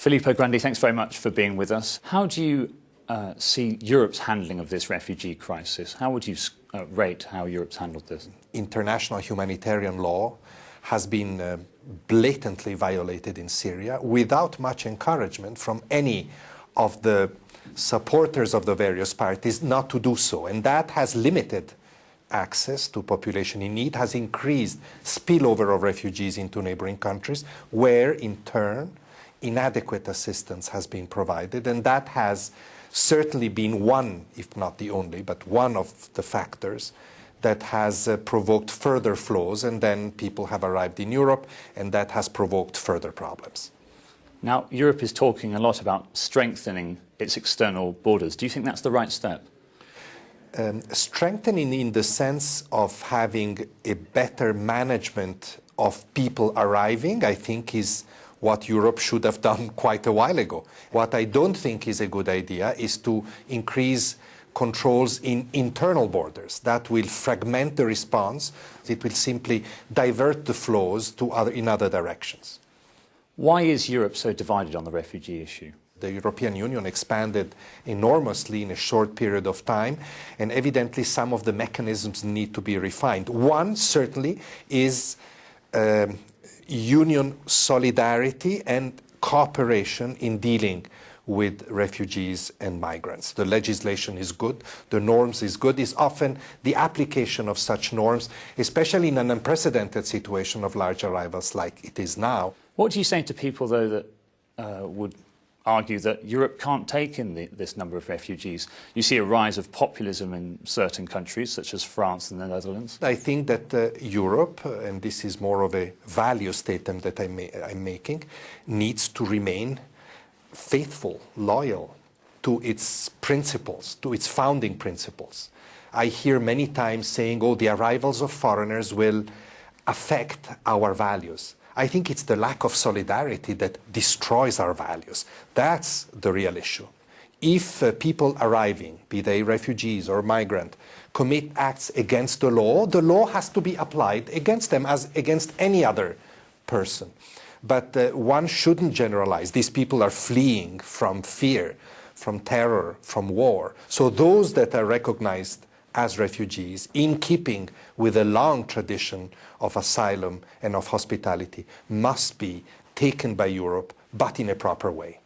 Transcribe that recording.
Filippo, Grandi, thanks very much for being with us. How do you see Europe's handling of this refugee crisis? How would you rate how Europe's handled this? International humanitarian law has been blatantly violated in Syria without much encouragement from any of the supporters of the various parties not to do so. And that has limited access to population in need, has increased spillover of refugees into neighboring countries, where in turn inadequate assistance has been provided. And that has certainly been one, if not the only, but one of the factors that has provoked further flows, and then people have arrived in Europe, and that has provoked further problems. Now, Europe is talking a lot about strengthening its external borders. Do you think that's the right step? Strengthening in the sense of having a better management of people arriving, I think, is what Europe should have done quite a while ago. What I don't think is a good idea is to increase controls in internal borders. That will fragment the response. It will simply divert the flows to in other directions. Why is Europe so divided on the refugee issue? The European Union expanded enormously in a short period of time, and evidently some of the mechanisms need to be refined. One, certainly, is union solidarity and cooperation in dealing with refugees and migrants. The legislation is good, the norms is good. It's often the application of such norms, especially in an unprecedented situation of large arrivals like it is now. What do you say to people, though, that would argue that Europe can't take in this number of refugees? You see a rise of populism in certain countries, such as France and the Netherlands. I think that Europe, and this is more of a value statement that I'm making, needs to remain faithful, loyal to its principles, to its founding principles. I hear many times saying, oh, the arrivals of foreigners will affect our values. I think it's the lack of solidarity that destroys our values. That's the real issue. If people arriving, be they refugees or migrant, commit acts against the law has to be applied against them as against any other person. But one shouldn't generalize. These people are fleeing from fear, from terror, from war. So those that are recognized as refugees, in keeping with a long tradition of asylum and of hospitality, must be taken by Europe, but in a proper way.